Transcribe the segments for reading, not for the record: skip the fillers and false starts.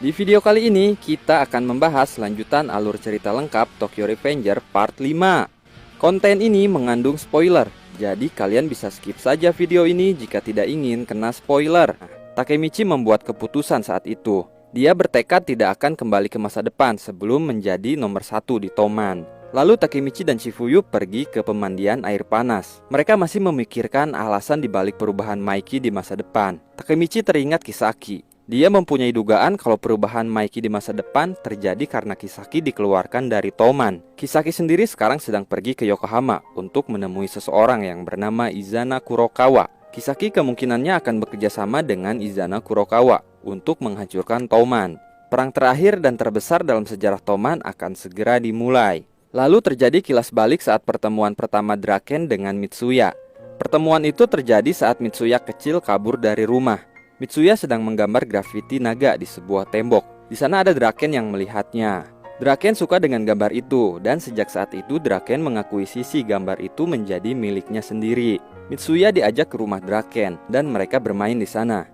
Di video kali ini, kita akan membahas lanjutan alur cerita lengkap Tokyo Revenger Part 5. Konten ini mengandung spoiler, jadi kalian bisa skip saja video ini jika tidak ingin kena spoiler. Takemichi membuat keputusan saat itu. Dia bertekad tidak akan kembali ke masa depan sebelum menjadi nomor 1 di Toman. Lalu Takemichi dan Chifuyu pergi ke pemandian air panas. Mereka masih memikirkan alasan dibalik perubahan Maiki di masa depan. Takemichi teringat Kisaki. Dia mempunyai dugaan kalau perubahan Maiki di masa depan terjadi karena Kisaki dikeluarkan dari Toman. Kisaki sendiri sekarang sedang pergi ke Yokohama untuk menemui seseorang yang bernama Izana Kurokawa. Kisaki kemungkinannya akan bekerja sama dengan Izana Kurokawa untuk menghancurkan Toman. Perang terakhir dan terbesar dalam sejarah Toman akan segera dimulai. Lalu terjadi kilas balik saat pertemuan pertama Draken dengan Mitsuya. Pertemuan itu terjadi saat Mitsuya kecil kabur dari rumah. Mitsuya sedang menggambar grafiti naga di sebuah tembok. Di sana ada Draken yang melihatnya. Draken suka dengan gambar itu, dan sejak saat itu Draken mengakuisisi gambar itu menjadi miliknya sendiri. Mitsuya diajak ke rumah Draken, dan mereka bermain di sana.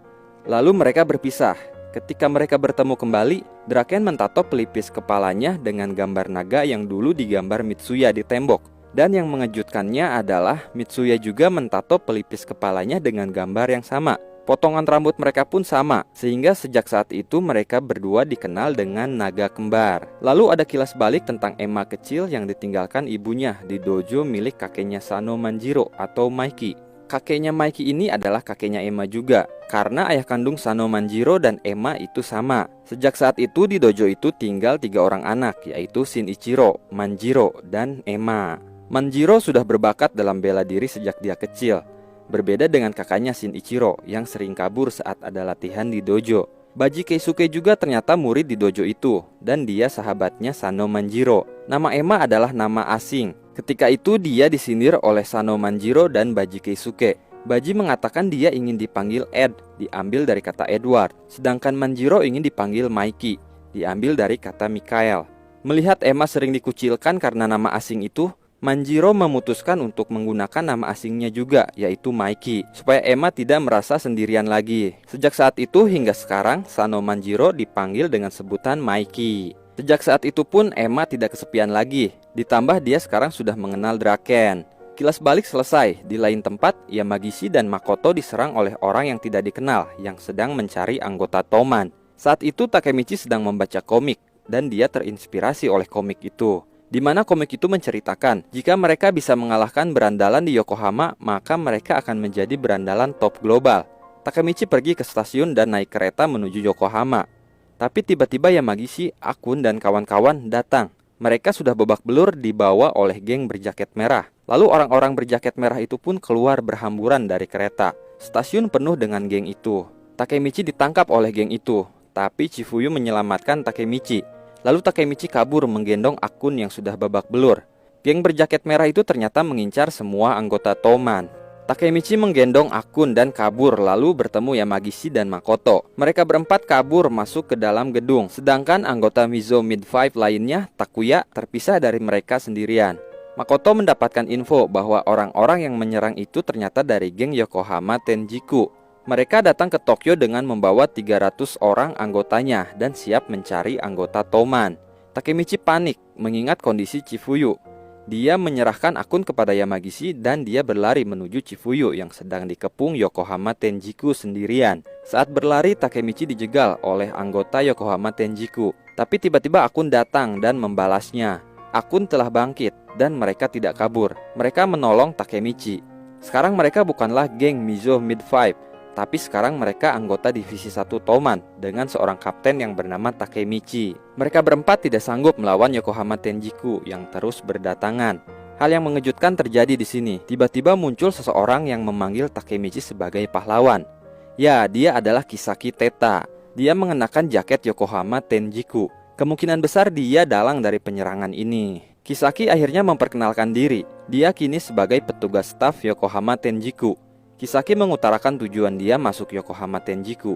Lalu mereka berpisah. Ketika mereka bertemu kembali, Draken mentato pelipis kepalanya dengan gambar naga yang dulu digambar Mitsuya di tembok. Dan yang mengejutkannya adalah Mitsuya juga mentato pelipis kepalanya dengan gambar yang sama. Potongan rambut mereka pun sama, sehingga sejak saat itu mereka berdua dikenal dengan naga kembar. Lalu ada kilas balik tentang Emma kecil yang ditinggalkan ibunya di dojo milik kakeknya Sano Manjiro atau Maiki. Kakeknya Maiki ini adalah kakeknya Emma juga, karena ayah kandung Sano Manjiro dan Emma itu sama. Sejak saat itu di dojo itu tinggal 3 orang anak, yaitu Shinichiro, Manjiro, dan Emma. Manjiro sudah berbakat dalam bela diri sejak dia kecil. Berbeda dengan kakaknya Shinichiro yang sering kabur saat ada latihan di dojo. Baji Keisuke juga ternyata murid di dojo itu, dan dia sahabatnya Sano Manjiro. Nama Emma adalah nama asing. Ketika itu dia disindir oleh Sano Manjiro dan Baji Keisuke. Baji mengatakan dia ingin dipanggil Ed, diambil dari kata Edward. Sedangkan Manjiro ingin dipanggil Maiki, diambil dari kata Mikael. Melihat Emma sering dikucilkan karena nama asing itu, Manjiro memutuskan untuk menggunakan nama asingnya juga, yaitu Maiki, supaya Emma tidak merasa sendirian lagi. Sejak saat itu hingga sekarang, Sano Manjiro dipanggil dengan sebutan Maiki. Sejak saat itu pun Emma tidak kesepian lagi, ditambah dia sekarang sudah mengenal Draken. Kilas balik selesai, di lain tempat, Yamagishi dan Makoto diserang oleh orang yang tidak dikenal, yang sedang mencari anggota Toman. Saat itu Takemichi sedang membaca komik, dan dia terinspirasi oleh komik itu. Di mana komik itu menceritakan, jika mereka bisa mengalahkan berandalan di Yokohama, maka mereka akan menjadi berandalan top global. Takemichi pergi ke stasiun dan naik kereta menuju Yokohama. Tapi tiba-tiba Yamagishi, Akun, dan kawan-kawan datang. Mereka sudah babak belur dibawa oleh geng berjaket merah. Lalu orang-orang berjaket merah itu pun keluar berhamburan dari kereta. Stasiun penuh dengan geng itu. Takemichi ditangkap oleh geng itu, tapi Chifuyu menyelamatkan Takemichi. Lalu Takemichi kabur menggendong Akun yang sudah babak belur. Geng berjaket merah itu ternyata mengincar semua anggota Toman. Takemichi menggendong Akun dan kabur lalu bertemu Yamagishi dan Makoto. Mereka berempat kabur masuk ke dalam gedung. Sedangkan anggota Mizo Mid-5 lainnya, Takuya, terpisah dari mereka sendirian. Makoto mendapatkan info bahwa orang-orang yang menyerang itu ternyata dari geng Yokohama Tenjiku. Mereka datang ke Tokyo dengan membawa 300 orang anggotanya dan siap mencari anggota Toman. Takemichi panik mengingat kondisi Chifuyu. Dia menyerahkan Akun kepada Yamagishi dan dia berlari menuju Chifuyu yang sedang dikepung Yokohama Tenjiku sendirian. Saat berlari, Takemichi dijegal oleh anggota Yokohama Tenjiku. Tapi tiba-tiba Akun datang dan membalasnya. Akun telah bangkit dan mereka tidak kabur. Mereka menolong Takemichi. Sekarang mereka bukanlah geng Mizo Mid-5. Tapi sekarang mereka anggota Divisi 1 Toman dengan seorang kapten yang bernama Takemichi. Mereka berempat tidak sanggup melawan Yokohama Tenjiku yang terus berdatangan. Hal yang mengejutkan terjadi di sini. Tiba-tiba muncul seseorang yang memanggil Takemichi sebagai pahlawan. Ya, dia adalah Kisaki Teta. Dia mengenakan jaket Yokohama Tenjiku. Kemungkinan besar dia dalang dari penyerangan ini. Kisaki akhirnya memperkenalkan diri. Dia kini sebagai petugas staf Yokohama Tenjiku. Kisaki mengutarakan tujuan dia masuk Yokohama Tenjiku,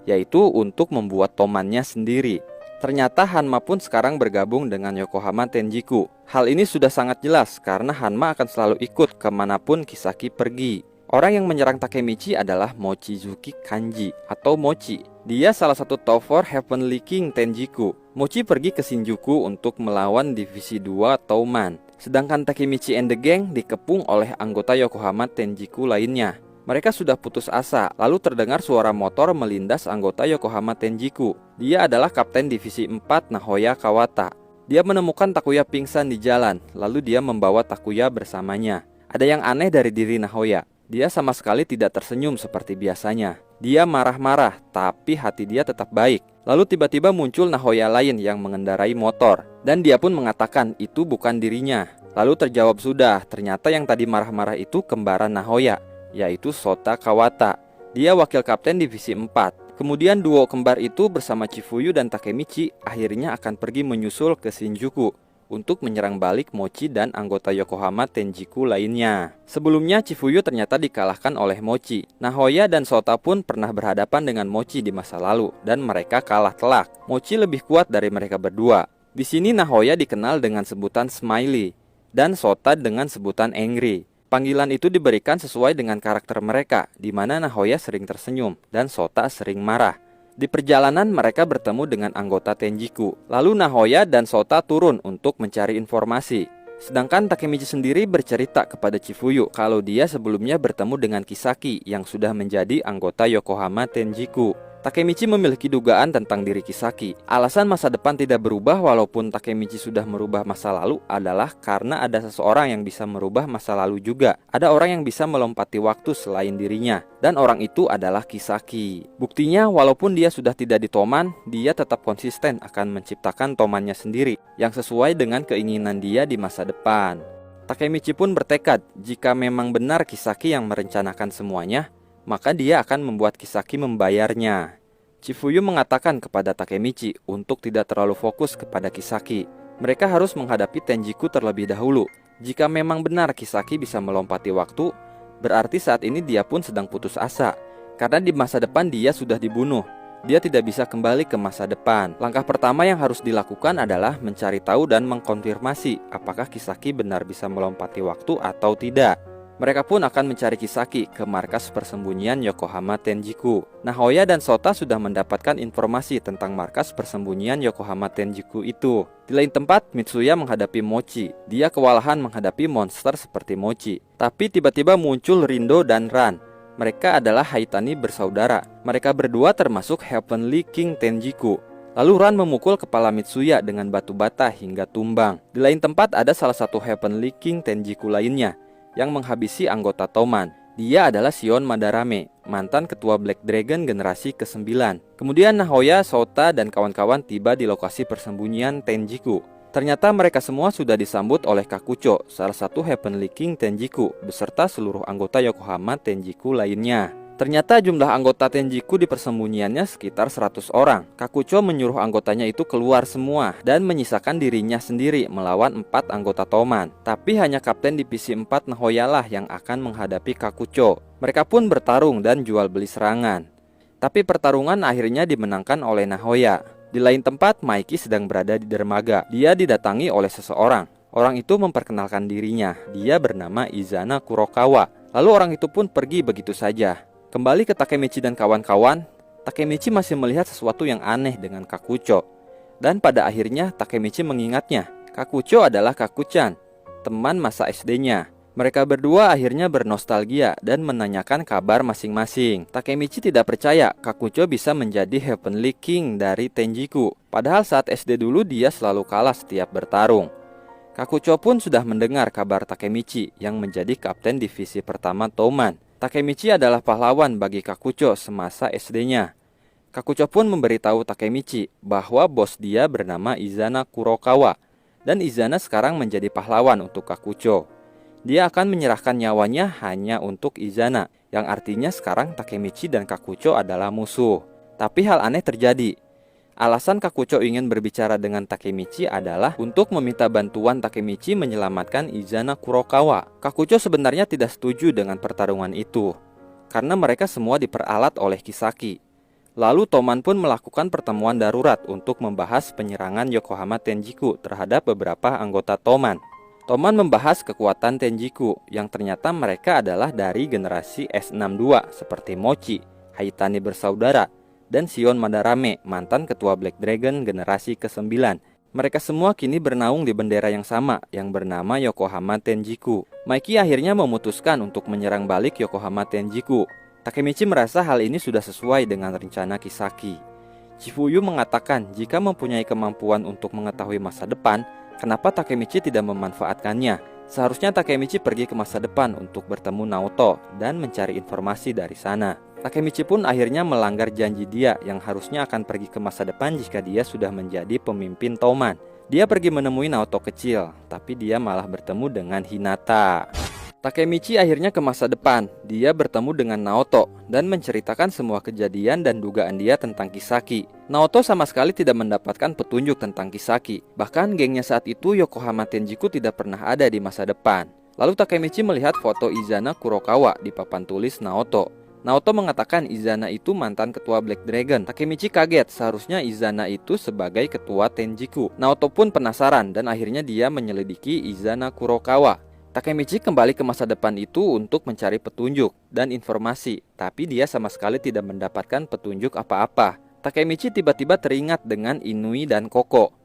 yaitu untuk membuat tomannya sendiri. Ternyata Hanma pun sekarang bergabung dengan Yokohama Tenjiku. Hal ini sudah sangat jelas karena Hanma akan selalu ikut kemanapun Kisaki pergi. Orang yang menyerang Takemichi adalah Mochizuki Kanji atau Mochi. Dia salah satu top 4 Heavenly King Tenjiku. Mochi pergi ke Shinjuku untuk melawan Divisi 2 Touman. Sedangkan Takemichi and the Gang dikepung oleh anggota Yokohama Tenjiku lainnya. Mereka sudah putus asa, lalu terdengar suara motor melindas anggota Yokohama Tenjiku. Dia adalah Kapten Divisi 4 Nahoya Kawata. Dia menemukan Takuya pingsan di jalan, lalu dia membawa Takuya bersamanya. Ada yang aneh dari diri Nahoya. Dia sama sekali tidak tersenyum seperti biasanya. Dia marah-marah, tapi hati dia tetap baik. Lalu tiba-tiba muncul Nahoya lain yang mengendarai motor. Dan dia pun mengatakan itu bukan dirinya. Lalu terjawab sudah, ternyata yang tadi marah-marah itu kembaran Nahoya, yaitu Sota Kawata. Dia wakil kapten divisi 4. Kemudian duo kembar itu bersama Chifuyu dan Takemichi akhirnya akan pergi menyusul ke Shinjuku untuk menyerang balik Mochi dan anggota Yokohama Tenjiku lainnya. Sebelumnya Chifuyu ternyata dikalahkan oleh Mochi. Nahoya dan Sota pun pernah berhadapan dengan Mochi di masa lalu dan mereka kalah telak. Mochi lebih kuat dari mereka berdua. Di sini Nahoya dikenal dengan sebutan Smiley dan Sota dengan sebutan Angry. Panggilan itu diberikan sesuai dengan karakter mereka, di mana Nahoya sering tersenyum dan Sota sering marah. Di perjalanan mereka bertemu dengan anggota Tenjiku. Lalu Nahoya dan Sota turun untuk mencari informasi. Sedangkan Takemichi sendiri bercerita kepada Chifuyu kalau dia sebelumnya bertemu dengan Kisaki yang sudah menjadi anggota Yokohama Tenjiku. Takemichi memiliki dugaan tentang diri Kisaki. Alasan masa depan tidak berubah walaupun Takemichi sudah merubah masa lalu adalah karena ada seseorang yang bisa merubah masa lalu juga. Ada orang yang bisa melompati waktu selain dirinya, dan orang itu adalah Kisaki. Buktinya walaupun dia sudah tidak di Toman, dia tetap konsisten akan menciptakan Tomannya sendiri yang sesuai dengan keinginan dia di masa depan. Takemichi pun bertekad jika memang benar Kisaki yang merencanakan semuanya, maka dia akan membuat Kisaki membayarnya. Chifuyu mengatakan kepada Takemichi untuk tidak terlalu fokus kepada Kisaki. Mereka harus menghadapi Tenjiku terlebih dahulu. Jika memang benar Kisaki bisa melompati waktu, berarti saat ini dia pun sedang putus asa. Karena di masa depan dia sudah dibunuh. Dia tidak bisa kembali ke masa depan. Langkah pertama yang harus dilakukan adalah mencari tahu dan mengkonfirmasi apakah Kisaki benar bisa melompati waktu atau tidak. Mereka pun akan mencari Kisaki ke markas persembunyian Yokohama Tenjiku. Nahoya dan Sota sudah mendapatkan informasi tentang markas persembunyian Yokohama Tenjiku itu. Di lain tempat, Mitsuya menghadapi Mochi. Dia kewalahan menghadapi monster seperti Mochi. Tapi tiba-tiba muncul Rindo dan Ran. Mereka adalah Haitani bersaudara. Mereka berdua termasuk Heavenly King Tenjiku. Lalu Ran memukul kepala Mitsuya dengan batu bata hingga tumbang. Di lain tempat ada salah satu Heavenly King Tenjiku lainnya yang menghabisi anggota Toman. Dia adalah Shion Madarame, mantan ketua Black Dragon generasi ke-9. Kemudian Nahoya, Sota, dan kawan-kawan tiba di lokasi persembunyian Tenjiku. Ternyata mereka semua sudah disambut oleh Kakucho, salah satu Heavenly King Tenjiku, beserta seluruh anggota Yokohama Tenjiku lainnya. Ternyata jumlah anggota Tenjiku di persembunyiannya sekitar 100 orang. Kakucho menyuruh anggotanya itu keluar semua dan menyisakan dirinya sendiri melawan 4 anggota Toman. Tapi hanya Kapten Divisi 4 Nahoya lah yang akan menghadapi Kakucho. Mereka pun bertarung dan jual beli serangan. Tapi pertarungan akhirnya dimenangkan oleh Nahoya. Di lain tempat, Maiki sedang berada di dermaga. Dia didatangi oleh seseorang. Orang itu memperkenalkan dirinya. Dia bernama Izana Kurokawa. Lalu orang itu pun pergi begitu saja. Kembali ke Takemichi dan kawan-kawan, Takemichi masih melihat sesuatu yang aneh dengan Kakucho. Dan pada akhirnya Takemichi mengingatnya, Kakucho adalah Kakuchan, teman masa SD-nya. Mereka berdua akhirnya bernostalgia dan menanyakan kabar masing-masing. Takemichi tidak percaya Kakucho bisa menjadi Heavenly King dari Tenjiku. Padahal saat SD dulu dia selalu kalah setiap bertarung. Kakucho pun sudah mendengar kabar Takemichi yang menjadi kapten divisi pertama Toman. Takemichi adalah pahlawan bagi Kakucho semasa SD-nya. Kakucho pun memberitahu Takemichi bahwa bos dia bernama Izana Kurokawa, dan Izana sekarang menjadi pahlawan untuk Kakucho. Dia akan menyerahkan nyawanya hanya untuk Izana, yang artinya sekarang Takemichi dan Kakucho adalah musuh. Tapi hal aneh terjadi. Alasan Kakucho ingin berbicara dengan Takemichi adalah untuk meminta bantuan Takemichi menyelamatkan Izana Kurokawa. Kakucho sebenarnya tidak setuju dengan pertarungan itu, karena mereka semua diperalat oleh Kisaki. Lalu Toman pun melakukan pertemuan darurat untuk membahas penyerangan Yokohama Tenjiku terhadap beberapa anggota Toman. Toman membahas kekuatan Tenjiku yang ternyata mereka adalah dari generasi S62 seperti Mochi, Haitani bersaudara, dan Shion Madarame, mantan ketua Black Dragon generasi ke-9. Mereka semua kini bernaung di bendera yang sama yang bernama Yokohama Tenjiku. Mikey akhirnya memutuskan untuk menyerang balik Yokohama Tenjiku. Takemichi merasa hal ini sudah sesuai dengan rencana Kisaki. Chifuyu mengatakan jika mempunyai kemampuan untuk mengetahui masa depan, kenapa Takemichi tidak memanfaatkannya? Seharusnya Takemichi pergi ke masa depan untuk bertemu Naoto dan mencari informasi dari sana. Takemichi pun akhirnya melanggar janji dia yang harusnya akan pergi ke masa depan jika dia sudah menjadi pemimpin Toman. Dia pergi menemui Naoto kecil, tapi dia malah bertemu dengan Hinata. Takemichi akhirnya ke masa depan. Dia bertemu dengan Naoto dan menceritakan semua kejadian dan dugaan dia tentang Kisaki. Naoto sama sekali tidak mendapatkan petunjuk tentang Kisaki. Bahkan gengnya saat itu Yokohama Tenjiku tidak pernah ada di masa depan. Lalu Takemichi melihat foto Izana Kurokawa di papan tulis Naoto. Naoto mengatakan Izana itu mantan ketua Black Dragon. Takemichi kaget, seharusnya Izana itu sebagai ketua Tenjiku. Naoto pun penasaran dan akhirnya dia menyelidiki Izana Kurokawa. Takemichi kembali ke masa depan itu untuk mencari petunjuk dan informasi, tapi dia sama sekali tidak mendapatkan petunjuk apa-apa. Takemichi tiba-tiba teringat dengan Inui dan Koko.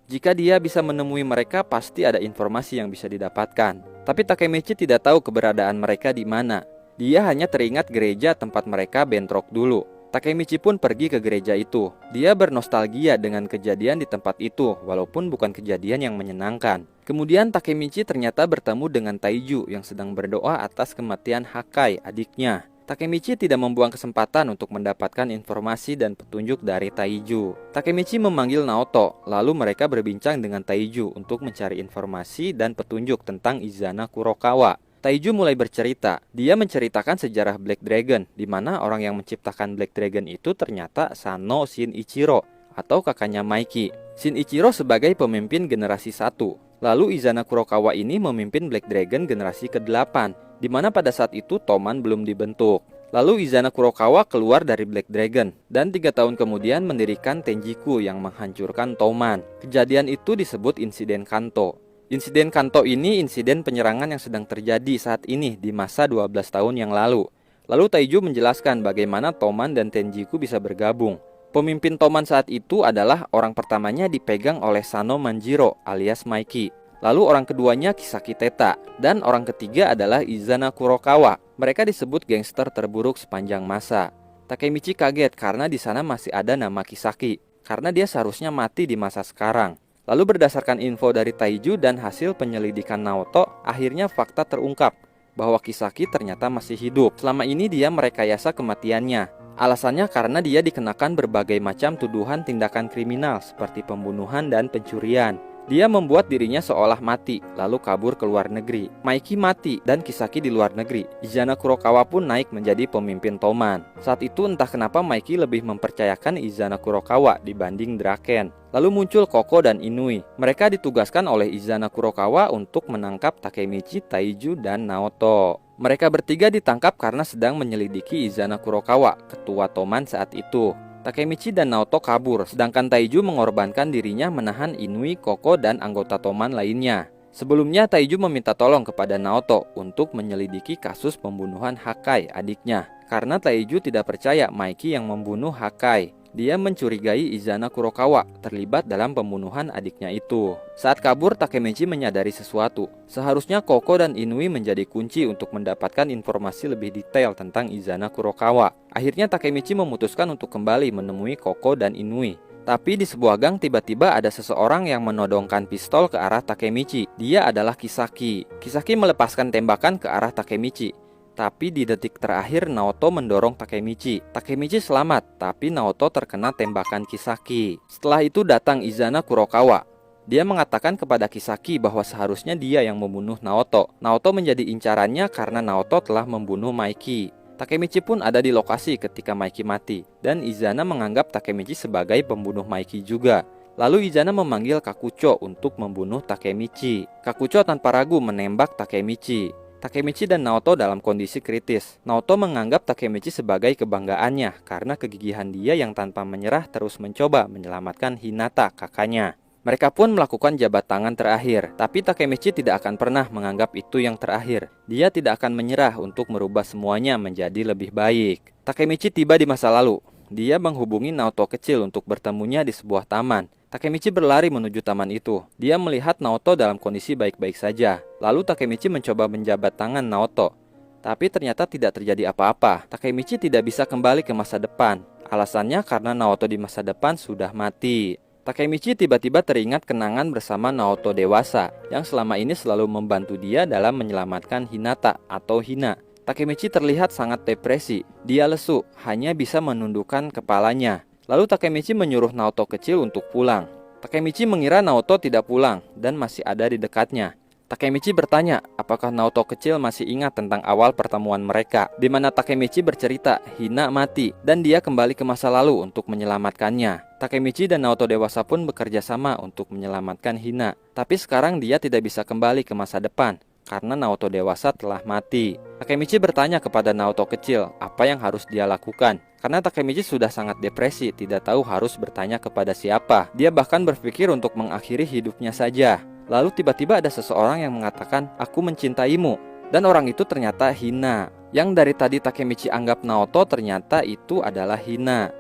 Jika dia bisa menemui mereka, pasti ada informasi yang bisa didapatkan. Tapi Takemichi tidak tahu keberadaan mereka di mana. Dia hanya teringat gereja tempat mereka bentrok dulu. Takemichi pun pergi ke gereja itu. Dia bernostalgia dengan kejadian di tempat itu, walaupun bukan kejadian yang menyenangkan. Kemudian Takemichi ternyata bertemu dengan Taiju yang sedang berdoa atas kematian Hakai, adiknya. Takemichi tidak membuang kesempatan untuk mendapatkan informasi dan petunjuk dari Taiju. Takemichi memanggil Naoto, lalu mereka berbincang dengan Taiju untuk mencari informasi dan petunjuk tentang Izana Kurokawa. Taiju mulai bercerita. Dia menceritakan sejarah Black Dragon, di mana orang yang menciptakan Black Dragon itu ternyata Sano Shinichiro atau kakaknya Mikey. Shinichiro sebagai pemimpin generasi 1. Lalu Izana Kurokawa ini memimpin Black Dragon generasi ke-8, di mana pada saat itu Toman belum dibentuk. Lalu Izana Kurokawa keluar dari Black Dragon dan 3 tahun kemudian mendirikan Tenjiku yang menghancurkan Toman. Kejadian itu disebut insiden Kanto. Insiden Kanto ini insiden penyerangan yang sedang terjadi saat ini di masa 12 tahun yang lalu. Lalu Taiju menjelaskan bagaimana Toman dan Tenjiku bisa bergabung. Pemimpin Toman saat itu adalah orang pertamanya dipegang oleh Sano Manjiro alias Mikey. Lalu orang keduanya Kisaki Teta. Dan orang ketiga adalah Izana Kurokawa. Mereka disebut gangster terburuk sepanjang masa. Takemichi kaget karena di sana masih ada nama Kisaki, karena dia seharusnya mati di masa sekarang. Lalu berdasarkan info dari Taiju dan hasil penyelidikan Naoto, akhirnya fakta terungkap bahwa Kisaki ternyata masih hidup. Selama ini dia merekayasa kematiannya. Alasannya karena dia dikenakan berbagai macam tuduhan tindakan kriminal seperti pembunuhan dan pencurian. Dia membuat dirinya seolah mati, lalu kabur ke luar negeri. Mikey mati dan Kisaki di luar negeri. Izana Kurokawa pun naik menjadi pemimpin Toman. Saat itu entah kenapa Mikey lebih mempercayakan Izana Kurokawa dibanding Draken. Lalu muncul Koko dan Inui. Mereka ditugaskan oleh Izana Kurokawa untuk menangkap Takemichi, Taiju, dan Naoto. Mereka bertiga ditangkap karena sedang menyelidiki Izana Kurokawa, ketua Toman saat itu. Takemichi dan Naoto kabur, sedangkan Taiju mengorbankan dirinya menahan Inui, Koko, dan anggota Toman lainnya. Sebelumnya Taiju meminta tolong kepada Naoto untuk menyelidiki kasus pembunuhan Hakai, adiknya. Karena Taiju tidak percaya Mikey yang membunuh Hakai. Dia mencurigai Izana Kurokawa terlibat dalam pembunuhan adiknya itu. Saat kabur, Takemichi menyadari sesuatu. Seharusnya Koko dan Inui menjadi kunci untuk mendapatkan informasi lebih detail tentang Izana Kurokawa. Akhirnya Takemichi memutuskan untuk kembali menemui Koko dan Inui. Tapi di sebuah gang tiba-tiba ada seseorang yang menodongkan pistol ke arah Takemichi. Dia adalah Kisaki. Kisaki melepaskan tembakan ke arah Takemichi. Tapi di detik terakhir Naoto mendorong Takemichi. Takemichi selamat, tapi Naoto terkena tembakan Kisaki. Setelah itu datang Izana Kurokawa. Dia mengatakan kepada Kisaki bahwa seharusnya dia yang membunuh Naoto. Naoto menjadi incarannya karena Naoto telah membunuh Mikey. Takemichi pun ada di lokasi ketika Mikey mati. Dan Izana menganggap Takemichi sebagai pembunuh Mikey juga. Lalu Izana memanggil Kakucho untuk membunuh Takemichi. Kakucho tanpa ragu menembak Takemichi. Takemichi dan Naoto dalam kondisi kritis. Naoto menganggap Takemichi sebagai kebanggaannya karena kegigihan dia yang tanpa menyerah terus mencoba menyelamatkan Hinata, kakaknya. Mereka pun melakukan jabat tangan terakhir, tapi Takemichi tidak akan pernah menganggap itu yang terakhir. Dia tidak akan menyerah untuk merubah semuanya menjadi lebih baik. Takemichi tiba di masa lalu. Dia menghubungi Naoto kecil untuk bertemunya di sebuah taman. Takemichi berlari menuju taman itu. Dia melihat Naoto dalam kondisi baik-baik saja. Lalu Takemichi mencoba menjabat tangan Naoto. Tapi ternyata tidak terjadi apa-apa. Takemichi tidak bisa kembali ke masa depan. Alasannya karena Naoto di masa depan sudah mati. Takemichi tiba-tiba teringat kenangan bersama Naoto dewasa yang selama ini selalu membantu dia dalam menyelamatkan Hinata atau Hina. Takemichi terlihat sangat depresi. Dia lesu, hanya bisa menundukkan kepalanya. Lalu Takemichi menyuruh Naoto kecil untuk pulang. Takemichi mengira Naoto tidak pulang dan masih ada di dekatnya. Takemichi bertanya apakah Naoto kecil masih ingat tentang awal pertemuan mereka, di mana Takemichi bercerita Hina mati dan dia kembali ke masa lalu untuk menyelamatkannya. Takemichi dan Naoto dewasa pun bekerja sama untuk menyelamatkan Hina, tapi sekarang dia tidak bisa kembali ke masa depan karena Naoto dewasa telah mati. Takemichi bertanya kepada Naoto kecil apa yang harus dia lakukan. Karena Takemichi sudah sangat depresi, tidak tahu harus bertanya kepada siapa. Dia bahkan berpikir untuk mengakhiri hidupnya saja. Lalu tiba-tiba ada seseorang yang mengatakan, "Aku mencintaimu." Dan orang itu ternyata Hina. Yang dari tadi Takemichi anggap Naoto ternyata itu adalah Hina.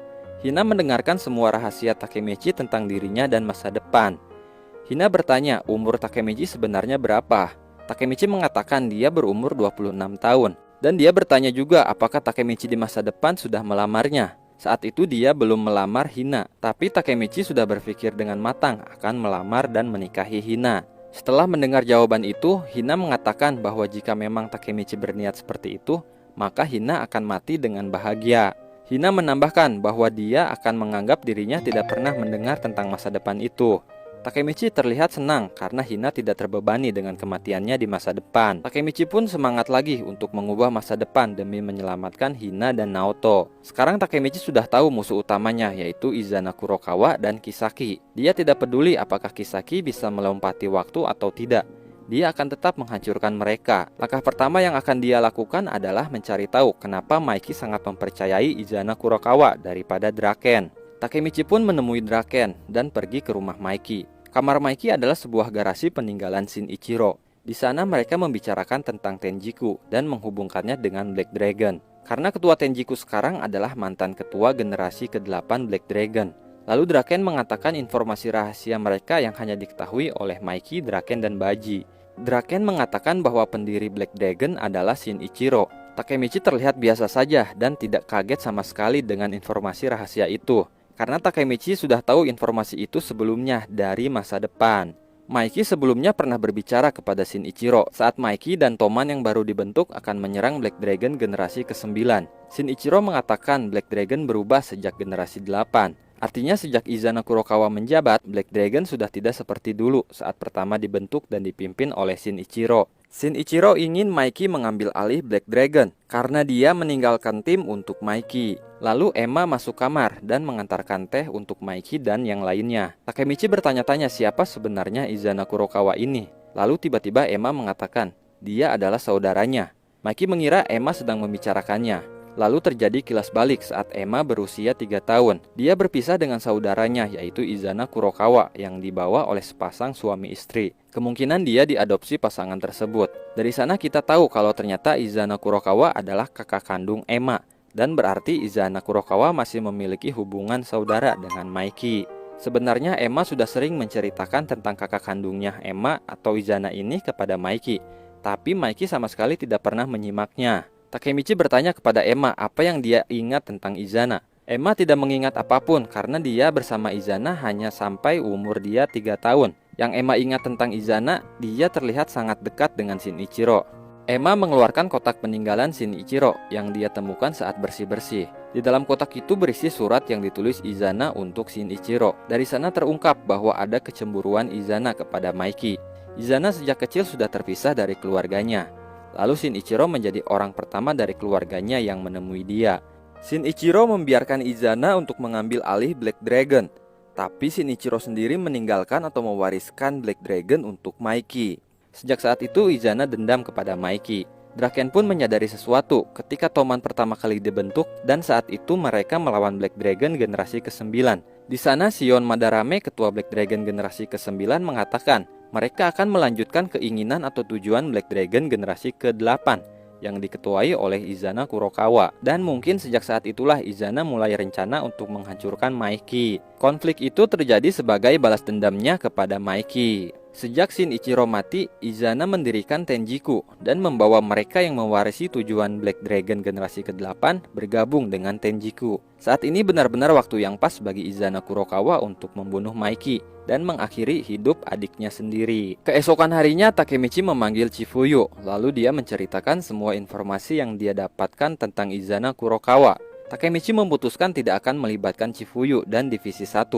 Hina mendengarkan semua rahasia Takemichi tentang dirinya dan masa depan. Hina bertanya umur Takemichi sebenarnya berapa. Takemichi mengatakan dia berumur 26 tahun. Dan dia bertanya juga apakah Takemichi di masa depan sudah melamarnya. Saat itu dia belum melamar Hina, tapi Takemichi sudah berpikir dengan matang akan melamar dan menikahi Hina. Setelah mendengar jawaban itu, Hina mengatakan bahwa jika memang Takemichi berniat seperti itu, maka Hina akan mati dengan bahagia. Hina menambahkan bahwa dia akan menganggap dirinya tidak pernah mendengar tentang masa depan itu. Takemichi terlihat senang karena Hina tidak terbebani dengan kematiannya di masa depan. Takemichi pun semangat lagi untuk mengubah masa depan demi menyelamatkan Hina dan Naoto. Sekarang Takemichi sudah tahu musuh utamanya, yaitu Izana Kurokawa dan Kisaki. Dia tidak peduli apakah Kisaki bisa melompati waktu atau tidak. Dia akan tetap menghancurkan mereka. Langkah pertama yang akan dia lakukan adalah mencari tahu kenapa Maiki sangat mempercayai Izana Kurokawa daripada Draken. Takemichi pun menemui Draken dan pergi ke rumah Maiki. Kamar Maiki adalah sebuah garasi peninggalan Shinichiro. Di sana mereka membicarakan tentang Tenjiku dan menghubungkannya dengan Black Dragon. Karena ketua Tenjiku sekarang adalah mantan ketua generasi ke-8 Black Dragon. Lalu Draken mengatakan informasi rahasia mereka yang hanya diketahui oleh Maiki, Draken, dan Baji. Draken mengatakan bahwa pendiri Black Dragon adalah Shinichiro. Takemichi terlihat biasa saja dan tidak kaget sama sekali dengan informasi rahasia itu. Karena Takemichi sudah tahu informasi itu sebelumnya dari masa depan. Maiki sebelumnya pernah berbicara kepada Shinichiro saat Maiki dan Toman yang baru dibentuk akan menyerang Black Dragon generasi ke-9. Shinichiro mengatakan Black Dragon berubah sejak generasi 8. Artinya sejak Izana Kurokawa menjabat, Black Dragon sudah tidak seperti dulu saat pertama dibentuk dan dipimpin oleh Shinichiro. Shinichiro ingin Maiki mengambil alih Black Dragon karena dia meninggalkan tim untuk Maiki. Lalu Emma masuk kamar dan mengantarkan teh untuk Maiki dan yang lainnya. Takemichi bertanya-tanya siapa sebenarnya Izana Kurokawa ini. Lalu tiba-tiba Emma mengatakan dia adalah saudaranya. Maiki mengira Emma sedang membicarakannya. Lalu terjadi kilas balik saat Emma berusia 3 tahun. Dia berpisah dengan saudaranya yaitu Izana Kurokawa yang dibawa oleh sepasang suami istri. Kemungkinan dia diadopsi pasangan tersebut. Dari sana kita tahu kalau ternyata Izana Kurokawa adalah kakak kandung Emma. Dan berarti Izana Kurokawa masih memiliki hubungan saudara dengan Maiki. Sebenarnya Emma sudah sering menceritakan tentang kakak kandungnya Emma atau Izana ini kepada Maiki. Tapi Maiki sama sekali tidak pernah menyimaknya. Takemichi bertanya kepada Emma apa yang dia ingat tentang Izana. Emma tidak mengingat apapun karena dia bersama Izana hanya sampai umur dia 3 tahun. Yang Emma ingat tentang Izana, dia terlihat sangat dekat dengan Shinichiro. Emma mengeluarkan kotak peninggalan Shinichiro yang dia temukan saat bersih-bersih. Di dalam kotak itu berisi surat yang ditulis Izana untuk Shinichiro. Dari sana terungkap bahwa ada kecemburuan Izana kepada Maiki. Izana sejak kecil sudah terpisah dari keluarganya. Lalu Shinichiro menjadi orang pertama dari keluarganya yang menemui dia. Shinichiro membiarkan Izana untuk mengambil alih Black Dragon. Tapi Shinichiro sendiri meninggalkan atau mewariskan Black Dragon untuk Maiki. Sejak saat itu Izana dendam kepada Maiki. Draken pun menyadari sesuatu ketika Toman pertama kali dibentuk dan saat itu mereka melawan Black Dragon generasi ke-9. Di sana Shion Madarame, ketua Black Dragon generasi ke-9 mengatakan mereka akan melanjutkan keinginan atau tujuan Black Dragon generasi ke-8 yang diketuai oleh Izana Kurokawa. Dan mungkin sejak saat itulah Izana mulai rencana untuk menghancurkan Maiki. Konflik itu terjadi sebagai balas dendamnya kepada Maiki. Sejak Shinichiro mati, Izana mendirikan Tenjiku dan membawa mereka yang mewarisi tujuan Black Dragon generasi ke-8 bergabung dengan Tenjiku. Saat ini benar-benar waktu yang pas bagi Izana Kurokawa untuk membunuh Maiki dan mengakhiri hidup adiknya sendiri. Keesokan harinya Takemichi memanggil Chifuyu, lalu dia menceritakan semua informasi yang dia dapatkan tentang Izana Kurokawa. Takemichi memutuskan tidak akan melibatkan Chifuyu dan Divisi 1,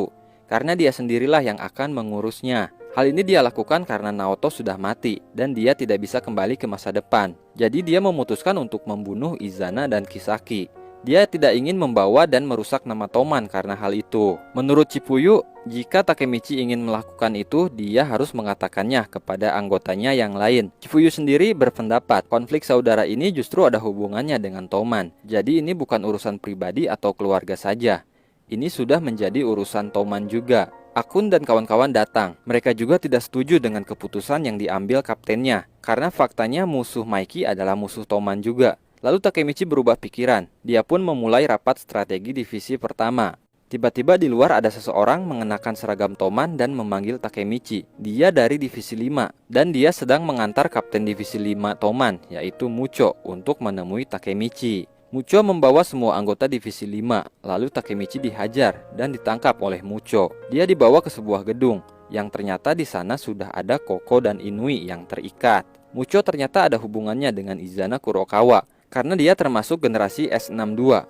karena dia sendirilah yang akan mengurusnya. Hal ini dia lakukan karena Naoto sudah mati dan dia tidak bisa kembali ke masa depan. Jadi dia memutuskan untuk membunuh Izana dan Kisaki. Dia tidak ingin membawa dan merusak nama Toman karena hal itu. Menurut Chifuyu, jika Takemichi ingin melakukan itu, dia harus mengatakannya kepada anggotanya yang lain. Chifuyu sendiri berpendapat konflik saudara ini justru ada hubungannya dengan Toman. Jadi ini bukan urusan pribadi atau keluarga saja. Ini sudah menjadi urusan Toman juga. Akun dan kawan-kawan datang. Mereka juga tidak setuju dengan keputusan yang diambil kaptennya, karena faktanya musuh Maiki adalah musuh Toman juga. Lalu Takemichi berubah pikiran. Dia pun memulai rapat strategi divisi pertama. Tiba-tiba di luar ada seseorang mengenakan seragam Toman dan memanggil Takemichi. Dia dari divisi 5 dan dia sedang mengantar kapten divisi 5 Toman, yaitu Mucho, untuk menemui Takemichi. Mucho membawa semua anggota divisi 5, lalu Takemichi dihajar dan ditangkap oleh Mucho. Dia dibawa ke sebuah gedung, yang ternyata di sana sudah ada Koko dan Inui yang terikat. Mucho ternyata ada hubungannya dengan Izana Kurokawa, karena dia termasuk generasi S62.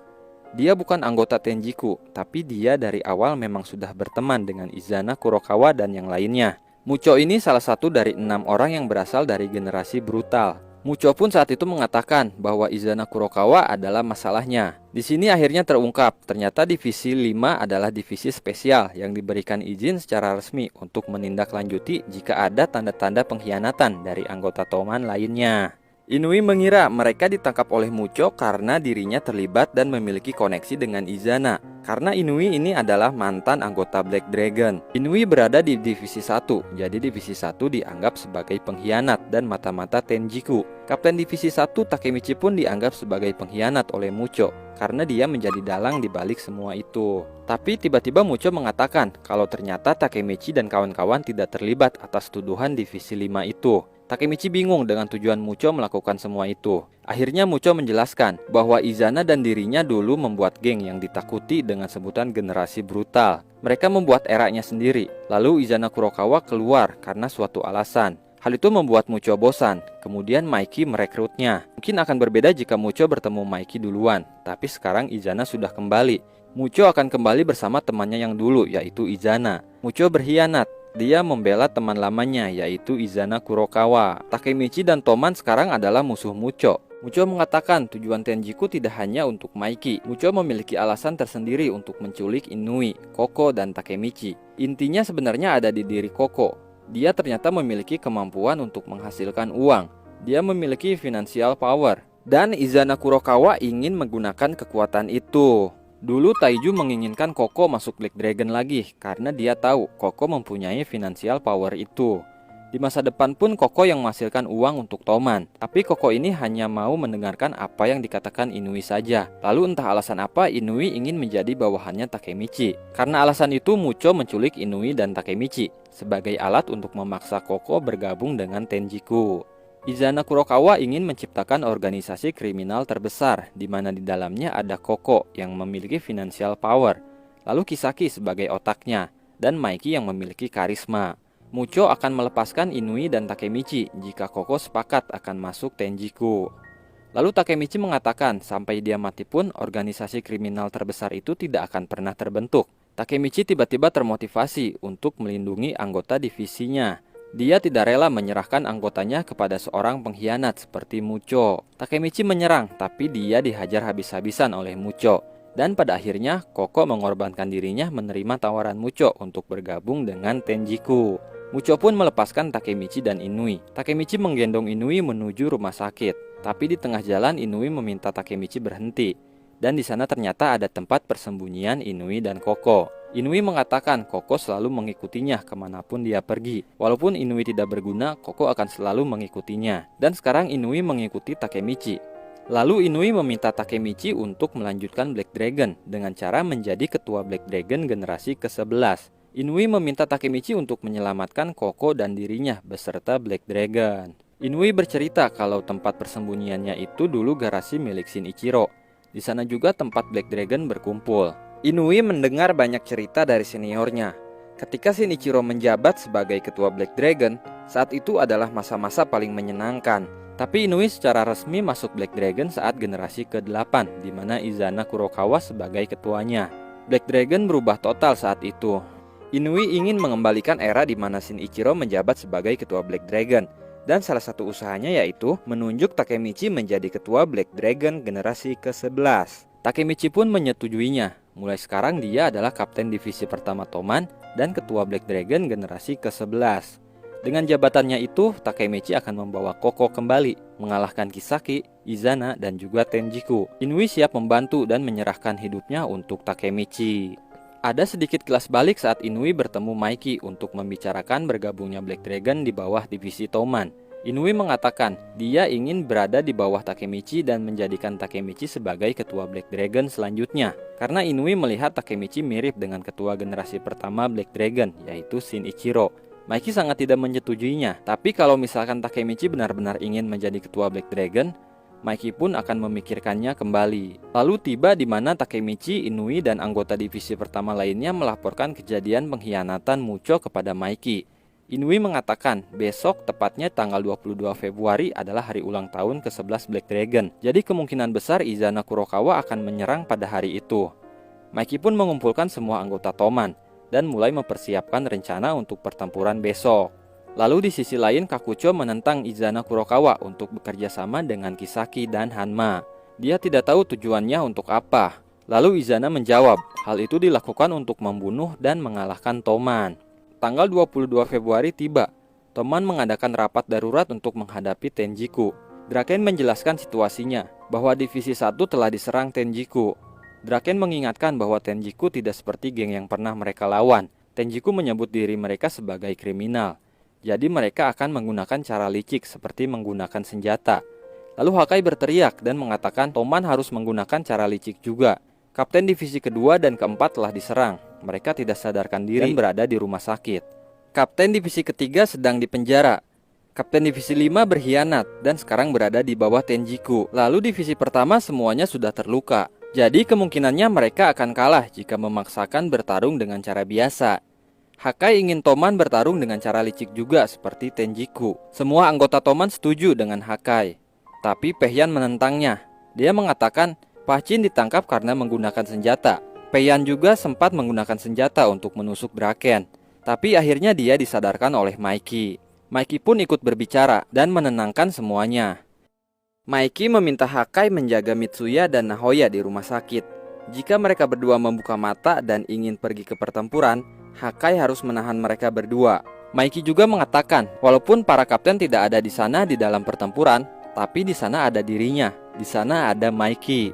Dia bukan anggota Tenjiku, tapi dia dari awal memang sudah berteman dengan Izana Kurokawa dan yang lainnya. Mucho ini salah satu dari 6 orang yang berasal dari generasi brutal. Mucho pun saat itu mengatakan bahwa Izana Kurokawa adalah masalahnya. Di sini akhirnya terungkap, ternyata divisi 5 adalah divisi spesial yang diberikan izin secara resmi untuk menindaklanjuti jika ada tanda-tanda pengkhianatan dari anggota Toman lainnya. Inui mengira mereka ditangkap oleh Mucho karena dirinya terlibat dan memiliki koneksi dengan Izana. Karena Inui ini adalah mantan anggota Black Dragon. Inui berada di divisi 1, jadi divisi 1 dianggap sebagai pengkhianat dan mata-mata Tenjiku. Kapten divisi 1 Takemichi pun dianggap sebagai pengkhianat oleh Mucho karena dia menjadi dalang di balik semua itu. Tapi tiba-tiba Mucho mengatakan kalau ternyata Takemichi dan kawan-kawan tidak terlibat atas tuduhan divisi 5 itu. Takemichi bingung dengan tujuan Mucho melakukan semua itu. Akhirnya Mucho menjelaskan bahwa Izana dan dirinya dulu membuat geng yang ditakuti dengan sebutan generasi brutal. Mereka membuat eranya sendiri. Lalu Izana Kurokawa keluar karena suatu alasan. Hal itu membuat Mucho bosan. Kemudian Maiki merekrutnya. Mungkin akan berbeda jika Mucho bertemu Maiki duluan. Tapi sekarang Izana sudah kembali. Mucho akan kembali bersama temannya yang dulu, yaitu Izana. Mucho berkhianat. Dia membela teman lamanya, yaitu Izana Kurokawa. Takemichi dan Toman sekarang adalah musuh Mucho. Mucho mengatakan tujuan Tenjiku tidak hanya untuk Maiki. Mucho memiliki alasan tersendiri untuk menculik Inui, Koko, dan Takemichi. Intinya sebenarnya ada di diri Koko. Dia ternyata memiliki kemampuan untuk menghasilkan uang. Dia memiliki financial power. Dan Izana Kurokawa ingin menggunakan kekuatan itu. Dulu Taiju menginginkan Koko masuk Black Dragon lagi karena dia tahu Koko mempunyai financial power itu. Di masa depan pun Koko yang menghasilkan uang untuk Toman. Tapi Koko ini hanya mau mendengarkan apa yang dikatakan Inui saja. Lalu entah alasan apa Inui ingin menjadi bawahannya Takemichi. Karena alasan itu Mucho menculik Inui dan Takemichi sebagai alat untuk memaksa Koko bergabung dengan Tenjiku. Izana Kurokawa ingin menciptakan organisasi kriminal terbesar di mana di dalamnya ada Koko yang memiliki financial power, lalu Kisaki sebagai otaknya, dan Maiki yang memiliki karisma. Mucho akan melepaskan Inui dan Takemichi jika Koko sepakat akan masuk Tenjiku. Lalu Takemichi mengatakan sampai dia mati pun organisasi kriminal terbesar itu tidak akan pernah terbentuk. Takemichi tiba-tiba termotivasi untuk melindungi anggota divisinya. Dia tidak rela menyerahkan anggotanya kepada seorang pengkhianat seperti Mucho. Takemichi menyerang, tapi dia dihajar habis-habisan oleh Mucho. Dan pada akhirnya, Koko mengorbankan dirinya menerima tawaran Mucho untuk bergabung dengan Tenjiku. Mucho pun melepaskan Takemichi dan Inui. Takemichi menggendong Inui menuju rumah sakit. Tapi di tengah jalan Inui meminta Takemichi berhenti. Dan di sana ternyata ada tempat persembunyian Inui dan Koko. Inui mengatakan Koko selalu mengikutinya kemanapun dia pergi. Walaupun Inui tidak berguna, Koko akan selalu mengikutinya. Dan sekarang Inui mengikuti Takemichi. Lalu Inui meminta Takemichi untuk melanjutkan Black Dragon dengan cara menjadi ketua Black Dragon generasi ke-11. Inui meminta Takemichi untuk menyelamatkan Koko dan dirinya beserta Black Dragon. Inui bercerita kalau tempat persembunyiannya itu dulu garasi milik Shinichiro. Di sana juga tempat Black Dragon berkumpul. Inui mendengar banyak cerita dari seniornya. Ketika Shinichiro menjabat sebagai ketua Black Dragon, saat itu adalah masa-masa paling menyenangkan. Tapi Inui secara resmi masuk Black Dragon saat generasi ke-8, di mana Izana Kurokawa sebagai ketuanya. Black Dragon berubah total saat itu. Inui ingin mengembalikan era di mana Shinichiro menjabat sebagai ketua Black Dragon, dan salah satu usahanya yaitu menunjuk Takemichi menjadi ketua Black Dragon generasi ke-11. Takemichi pun menyetujuinya. Mulai sekarang dia adalah kapten divisi pertama Toman dan ketua Black Dragon generasi ke-11. Dengan jabatannya itu, Takemichi akan membawa Koko kembali, mengalahkan Kisaki, Izana, dan juga Tenjiku. Inui siap membantu dan menyerahkan hidupnya untuk Takemichi. Ada sedikit kelas balik saat Inui bertemu Maiki untuk membicarakan bergabungnya Black Dragon di bawah divisi Toman. Inui mengatakan dia ingin berada di bawah Takemichi dan menjadikan Takemichi sebagai ketua Black Dragon selanjutnya. Karena Inui melihat Takemichi mirip dengan ketua generasi pertama Black Dragon, yaitu Shinichiro. Maiki sangat tidak menyetujuinya, tapi kalau misalkan Takemichi benar-benar ingin menjadi ketua Black Dragon, Maiki pun akan memikirkannya kembali. Lalu tiba di mana Takemichi, Inui, dan anggota divisi pertama lainnya melaporkan kejadian pengkhianatan Mucho kepada Maiki. Inui mengatakan besok tepatnya tanggal 22 Februari adalah hari ulang tahun ke-11 Black Dragon. Jadi kemungkinan besar Izana Kurokawa akan menyerang pada hari itu. Maiki pun mengumpulkan semua anggota Toman dan mulai mempersiapkan rencana untuk pertempuran besok. Lalu di sisi lain Kakucho menentang Izana Kurokawa untuk bekerja sama dengan Kisaki dan Hanma. Dia tidak tahu tujuannya untuk apa. Lalu Izana menjawab, hal itu dilakukan untuk membunuh dan mengalahkan Toman. Tanggal 22 Februari tiba. Toman mengadakan rapat darurat untuk menghadapi Tenjiku. Draken menjelaskan situasinya, bahwa divisi 1 telah diserang Tenjiku. Draken mengingatkan bahwa Tenjiku tidak seperti geng yang pernah mereka lawan. Tenjiku menyebut diri mereka sebagai kriminal. Jadi mereka akan menggunakan cara licik seperti menggunakan senjata. Lalu Hakai berteriak dan mengatakan Toman harus menggunakan cara licik juga. Kapten divisi kedua dan keempat telah diserang. Mereka tidak sadarkan diri dan berada di rumah sakit. Kapten divisi ketiga sedang dipenjara. Kapten divisi 5 berkhianat dan sekarang berada di bawah Tenjiku. Lalu divisi pertama semuanya sudah terluka. Jadi kemungkinannya mereka akan kalah jika memaksakan bertarung dengan cara biasa. Hakai ingin Toman bertarung dengan cara licik juga seperti Tenjiku. Semua anggota Toman setuju dengan Hakai. Tapi Peihan menentangnya. Dia mengatakan Pachin ditangkap karena menggunakan senjata. Peihan juga sempat menggunakan senjata untuk menusuk Draken. Tapi akhirnya dia disadarkan oleh Maiki. Maiki pun ikut berbicara dan menenangkan semuanya. Maiki meminta Hakai menjaga Mitsuya dan Nahoya di rumah sakit. Jika mereka berdua membuka mata dan ingin pergi ke pertempuran, Hakai harus menahan mereka berdua. Maiki juga mengatakan, walaupun para kapten tidak ada di sana di dalam pertempuran, tapi di sana ada dirinya. Di sana ada Maiki.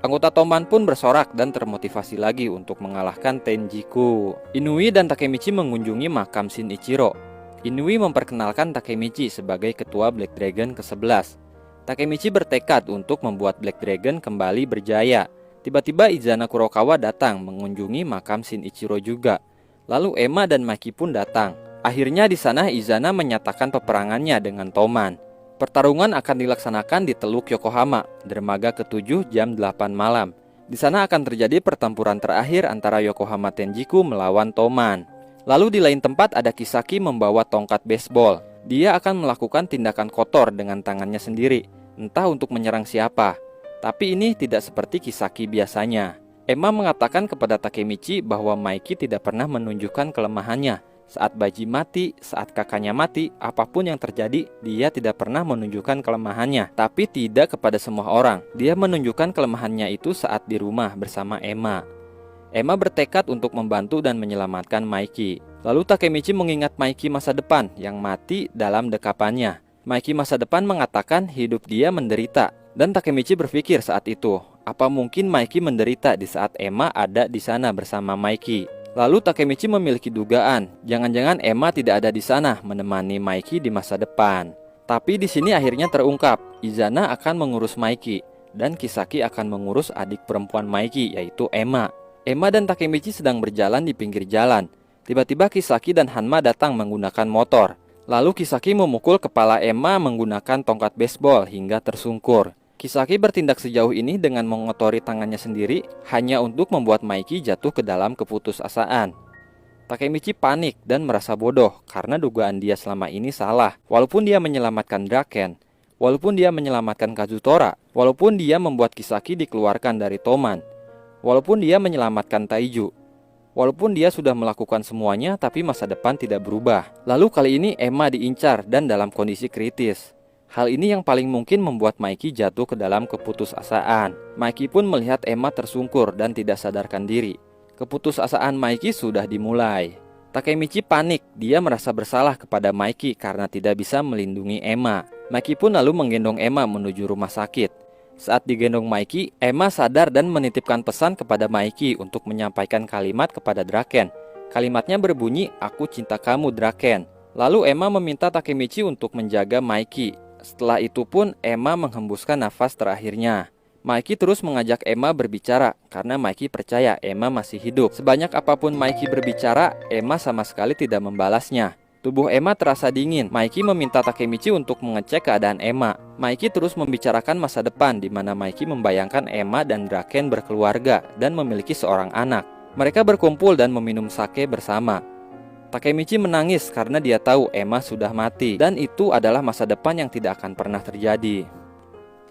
Anggota Toman pun bersorak dan termotivasi lagi untuk mengalahkan Tenjiku. Inui dan Takemichi mengunjungi makam Shinichiro. Inui memperkenalkan Takemichi sebagai ketua Black Dragon ke-11. Takemichi bertekad untuk membuat Black Dragon kembali berjaya. Tiba-tiba Izana Kurokawa datang mengunjungi makam Shinichiro juga. Lalu Emma dan Maki pun datang. Akhirnya di sana Izana menyatakan peperangannya dengan Toman. Pertarungan akan dilaksanakan di Teluk Yokohama, dermaga ke-7 jam 8 malam. Di sana akan terjadi pertempuran terakhir antara Yokohama Tenjiku melawan Toman. Lalu di lain tempat ada Kisaki membawa tongkat baseball. Dia akan melakukan tindakan kotor dengan tangannya sendiri, entah untuk menyerang siapa. Tapi ini tidak seperti Kisaki biasanya. Emma mengatakan kepada Takemichi bahwa Maiki tidak pernah menunjukkan kelemahannya. Saat Baji mati, saat kakaknya mati, apapun yang terjadi, dia tidak pernah menunjukkan kelemahannya. Tapi tidak kepada semua orang. Dia menunjukkan kelemahannya itu saat di rumah bersama Emma. Emma bertekad untuk membantu dan menyelamatkan Maiki. Lalu Takemichi mengingat Maiki masa depan yang mati dalam dekapannya. Maiki masa depan mengatakan hidup dia menderita. Dan Takemichi berpikir saat itu, apa mungkin Maiki menderita di saat Emma ada di sana bersama Maiki? Lalu Takemichi memiliki dugaan, jangan-jangan Emma tidak ada di sana menemani Maiki di masa depan. Tapi di sini akhirnya terungkap, Izana akan mengurus Maiki dan Kisaki akan mengurus adik perempuan Maiki, yaitu Emma. Emma dan Takemichi sedang berjalan di pinggir jalan. Tiba-tiba Kisaki dan Hanma datang menggunakan motor. Lalu Kisaki memukul kepala Emma menggunakan tongkat baseball hingga tersungkur. Kisaki bertindak sejauh ini dengan mengotori tangannya sendiri hanya untuk membuat Maiki jatuh ke dalam keputusasaan. Takemichi panik dan merasa bodoh karena dugaan dia selama ini salah. Walaupun dia menyelamatkan Draken, walaupun dia menyelamatkan Kazutora, walaupun dia membuat Kisaki dikeluarkan dari Toman, walaupun dia menyelamatkan Taiju, walaupun dia sudah melakukan semuanya, tapi masa depan tidak berubah. Lalu kali ini Emma diincar dan dalam kondisi kritis. Hal ini yang paling mungkin membuat Maiki jatuh ke dalam keputusasaan. Maiki pun melihat Emma tersungkur dan tidak sadarkan diri. Keputusasaan Maiki sudah dimulai. Takemichi panik, dia merasa bersalah kepada Maiki karena tidak bisa melindungi Emma. Maiki pun lalu menggendong Emma menuju rumah sakit. Saat digendong Maiki, Emma sadar dan menitipkan pesan kepada Maiki untuk menyampaikan kalimat kepada Draken. Kalimatnya berbunyi, "Aku cinta kamu, Draken." Lalu Emma meminta Takemichi untuk menjaga Maiki. Setelah itu pun Emma menghembuskan nafas terakhirnya. Maiki terus mengajak Emma berbicara karena Maiki percaya Emma masih hidup. Sebanyak apapun Maiki berbicara, Emma sama sekali tidak membalasnya. Tubuh Emma terasa dingin. Maiki meminta Takemichi untuk mengecek keadaan Emma. Maiki terus membicarakan masa depan di mana Maiki membayangkan Emma dan Draken berkeluarga dan memiliki seorang anak. Mereka berkumpul dan meminum sake bersama. Takemichi menangis karena dia tahu Emma sudah mati dan itu adalah masa depan yang tidak akan pernah terjadi.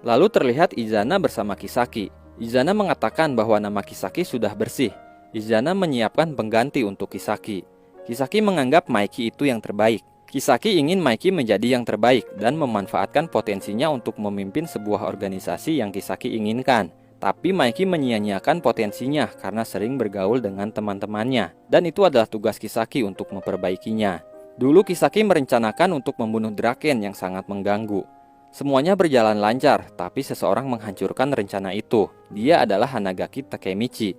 Lalu terlihat Izana bersama Kisaki. Izana mengatakan bahwa nama Kisaki sudah bersih. Izana menyiapkan pengganti untuk Kisaki. Kisaki menganggap Maiki itu yang terbaik. Kisaki ingin Maiki menjadi yang terbaik dan memanfaatkan potensinya untuk memimpin sebuah organisasi yang Kisaki inginkan. Tapi Maiki menyia-nyiakan potensinya karena sering bergaul dengan teman-temannya. Dan itu adalah tugas Kisaki untuk memperbaikinya. Dulu Kisaki merencanakan untuk membunuh Draken yang sangat mengganggu. Semuanya berjalan lancar, tapi seseorang menghancurkan rencana itu. Dia adalah Hanagaki Takemichi.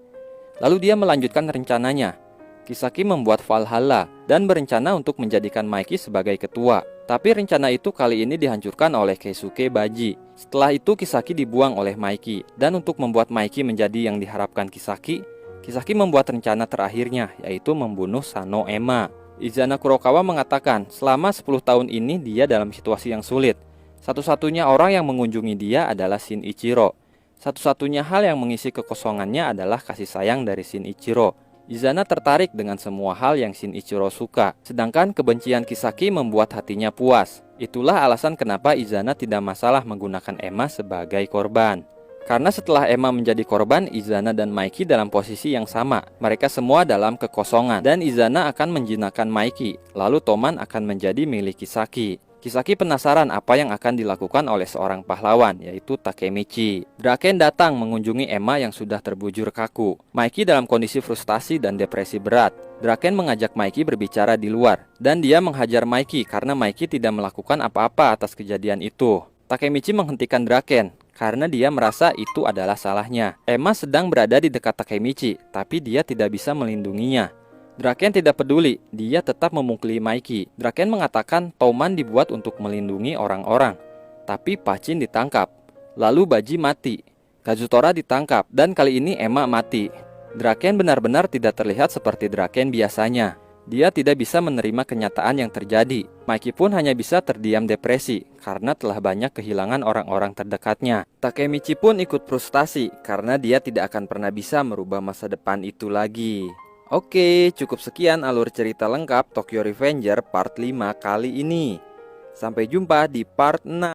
Lalu dia melanjutkan rencananya. Kisaki membuat Valhalla dan berencana untuk menjadikan Maiki sebagai ketua. Tapi rencana itu kali ini dihancurkan oleh Keisuke Baji. Setelah itu Kisaki dibuang oleh Maiki. Dan untuk membuat Maiki menjadi yang diharapkan Kisaki, Kisaki membuat rencana terakhirnya, yaitu membunuh Sano Emma. Izana Kurokawa mengatakan selama 10 tahun ini dia dalam situasi yang sulit. Satu-satunya orang yang mengunjungi dia adalah Shin Ichiro. Satu-satunya hal yang mengisi kekosongannya adalah kasih sayang dari Shin Ichiro. Izana tertarik dengan semua hal yang Shin Ichiro suka, sedangkan kebencian Kisaki membuat hatinya puas. Itulah alasan kenapa Izana tidak masalah menggunakan Emma sebagai korban. Karena setelah Emma menjadi korban, Izana dan Maiki dalam posisi yang sama. Mereka semua dalam kekosongan, dan Izana akan menjinakkan Maiki, lalu Toman akan menjadi milik Kisaki. Kisaki penasaran apa yang akan dilakukan oleh seorang pahlawan, yaitu Takemichi. Draken datang mengunjungi Emma yang sudah terbujur kaku. Maiki dalam kondisi frustasi dan depresi berat. Draken mengajak Maiki berbicara di luar, dan dia menghajar Maiki karena Maiki tidak melakukan apa-apa atas kejadian itu. Takemichi menghentikan Draken karena dia merasa itu adalah salahnya. Emma sedang berada di dekat Takemichi, tapi dia tidak bisa melindunginya. Draken tidak peduli, dia tetap memukuli Maiki. Draken mengatakan Toman dibuat untuk melindungi orang-orang. Tapi Pachin ditangkap. Lalu Baji mati. Kazutora ditangkap, dan kali ini Emma mati. Draken benar-benar tidak terlihat seperti Draken biasanya. Dia tidak bisa menerima kenyataan yang terjadi. Maiki pun hanya bisa terdiam depresi karena telah banyak kehilangan orang-orang terdekatnya. Takemichi pun ikut frustasi karena dia tidak akan pernah bisa merubah masa depan itu lagi. Oke, cukup sekian alur cerita lengkap Tokyo Revenger part 5 kali ini. Sampai jumpa di part 6.